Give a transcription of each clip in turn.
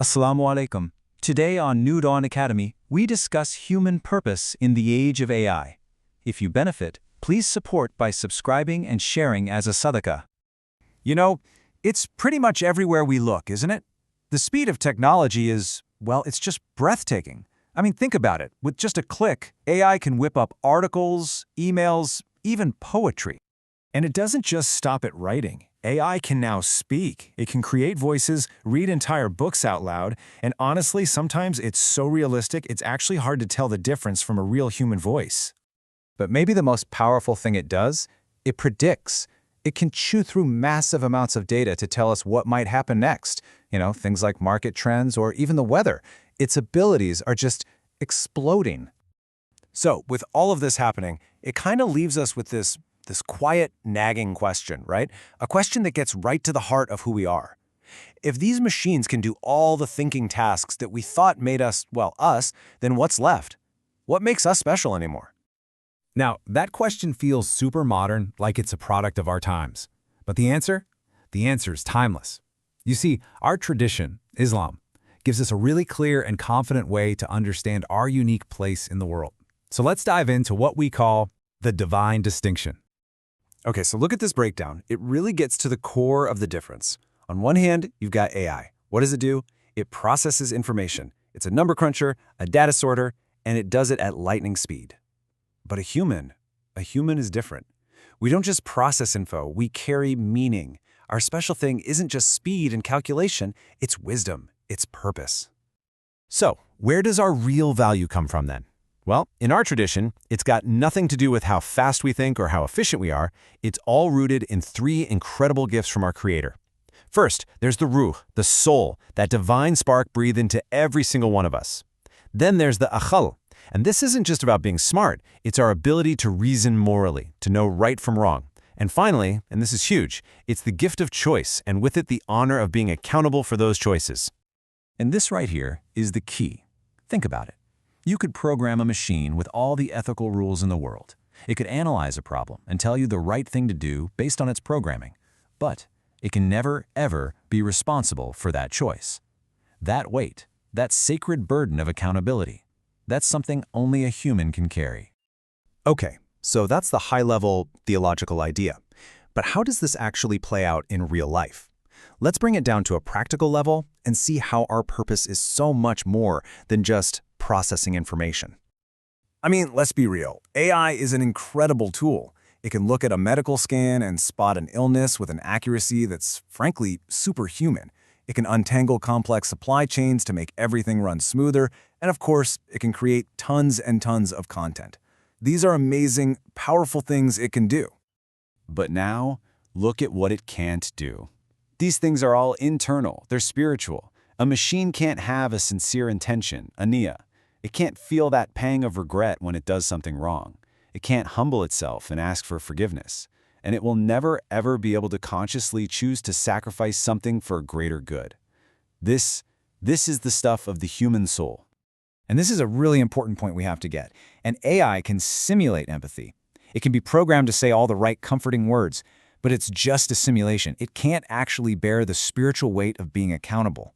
Assalamu alaikum. Today on New Dawn Academy, we discuss human purpose in the age of AI. If you benefit, please support by subscribing and sharing as a sadaqah. You know, it's pretty much everywhere we look, isn't it? The speed of technology is, well, it's just breathtaking. I mean, think about it. With just a click, AI can whip up articles, emails, even poetry. And it doesn't just stop at writing. AI can now speak. It can create voices, read entire books out loud, and honestly, sometimes it's so realistic it's actually hard to tell the difference from a real human voice. But maybe the most powerful thing it does, it predicts. It can chew through massive amounts of data to tell us what might happen next. Things like market trends or even the weather. Its abilities are just exploding. So, with all of this happening, it kind of leaves us with this quiet, nagging question, right? A question that gets right to the heart of who we are. If these machines can do all the thinking tasks that we thought made us, well, us, then what's left? What makes us special anymore? Now, that question feels super modern, like it's a product of our times. But the answer? The answer is timeless. You see, our tradition, Islam, gives us a really clear and confident way to understand our unique place in the world. So let's dive into what we call the divine distinction. Okay, so look at this breakdown. It really gets to the core of the difference. On one hand, you've got AI. What does it do? It processes information. It's a number cruncher, a data sorter, and it does it at lightning speed. But a human is different. We don't just process info, we carry meaning. Our special thing isn't just speed and calculation, it's wisdom, it's purpose. So, where does our real value come from then? Well, in our tradition, it's got nothing to do with how fast we think or how efficient we are. It's all rooted in three incredible gifts from our Creator. First, there's the ruh, the soul, that divine spark breathed into every single one of us. Then there's the akhal, and this isn't just about being smart, it's our ability to reason morally, to know right from wrong. And finally, and this is huge, it's the gift of choice, and with it the honor of being accountable for those choices. And this right here is the key. Think about it. You could program a machine with all the ethical rules in the world. It could analyze a problem and tell you the right thing to do based on its programming. But it can never, ever be responsible for that choice. That weight, that sacred burden of accountability, that's something only a human can carry. Okay, so that's the high-level theological idea. But how does this actually play out in real life? Let's bring it down to a practical level and see how our purpose is so much more than just processing information. I mean, let's be real. AI is an incredible tool. It can look at a medical scan and spot an illness with an accuracy that's, frankly, superhuman. It can untangle complex supply chains to make everything run smoother, and of course, it can create tons and tons of content. These are amazing, powerful things it can do. But now, look at what it can't do. These things are all internal, they're spiritual. A machine can't have a sincere intention, a niyyah. It can't feel that pang of regret when it does something wrong. It can't humble itself and ask for forgiveness. And it will never, ever be able to consciously choose to sacrifice something for a greater good. This is the stuff of the human soul. And this is a really important point we have to get. An AI can simulate empathy. It can be programmed to say all the right comforting words, but it's just a simulation. It can't actually bear the spiritual weight of being accountable.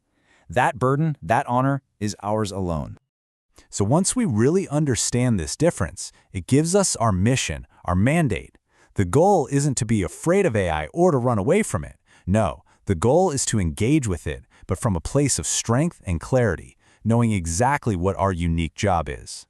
That burden, that honor, is ours alone. So once we really understand this difference, it gives us our mission, our mandate. The goal isn't to be afraid of AI or to run away from it. No, the goal is to engage with it, but from a place of strength and clarity, knowing exactly what our unique job is.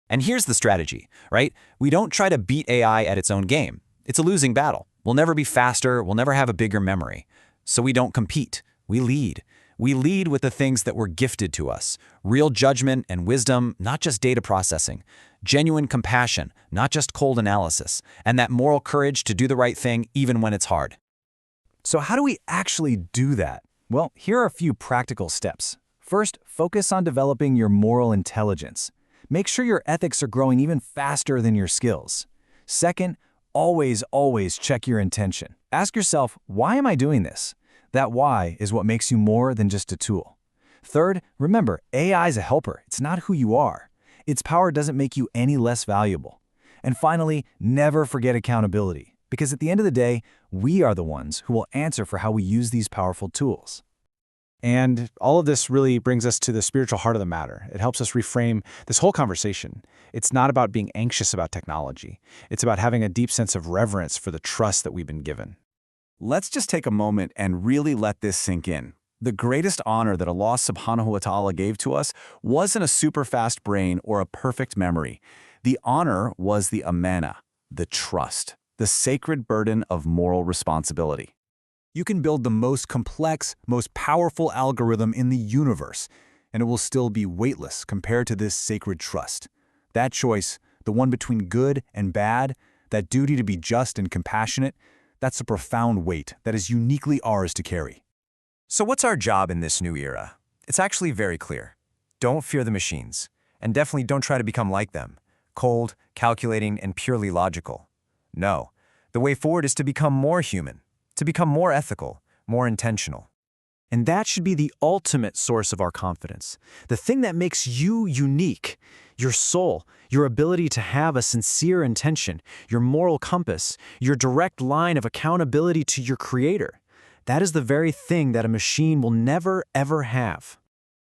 And here's the strategy, right? We don't try to beat AI at its own game. It's a losing battle. We'll never be faster, we'll never have a bigger memory. So we don't compete, we lead. We lead with the things that were gifted to us. Real judgment and wisdom, not just data processing. Genuine compassion, not just cold analysis. And that moral courage to do the right thing even when it's hard. So how do we actually do that? Well, here are a few practical steps. First, focus on developing your moral intelligence. Make sure your ethics are growing even faster than your skills. Second, always check your intention. Ask yourself, why am I doing this? That why is what makes you more than just a tool. Third, remember, AI is a helper. It's not who you are. Its power doesn't make you any less valuable. And finally, never forget accountability, because at the end of the day, we are the ones who will answer for how we use these powerful tools. And all of this really brings us to the spiritual heart of the matter. It helps us reframe this whole conversation. It's not about being anxious about technology. It's about having a deep sense of reverence for the trust that we've been given. Let's just take a moment and really let this sink in. The greatest honor that Allah subhanahu wa ta'ala gave to us wasn't a super fast brain or a perfect memory. The honor was the amana, the trust, the sacred burden of moral responsibility. You can build the most complex, most powerful algorithm in the universe, and it will still be weightless compared to this sacred trust. That choice, the one between good and bad, that duty to be just and compassionate, that's a profound weight that is uniquely ours to carry. So what's our job in this new era? It's actually very clear. Don't fear the machines, and definitely don't try to become like them, cold, calculating, and purely logical. No, the way forward is to become more human, to become more ethical, more intentional. And that should be the ultimate source of our confidence. The thing that makes you unique, your soul, your ability to have a sincere intention, your moral compass, your direct line of accountability to your creator. That is the very thing that a machine will never, ever have.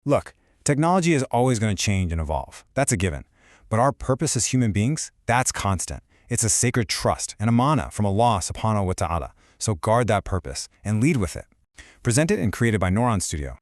Look, technology is always going to change and evolve. That's a given. But our purpose as human beings, that's constant. It's a sacred trust and amana from Allah subhanahu wa ta'ala. So guard that purpose and lead with it. Presented and created by Neuron Studio.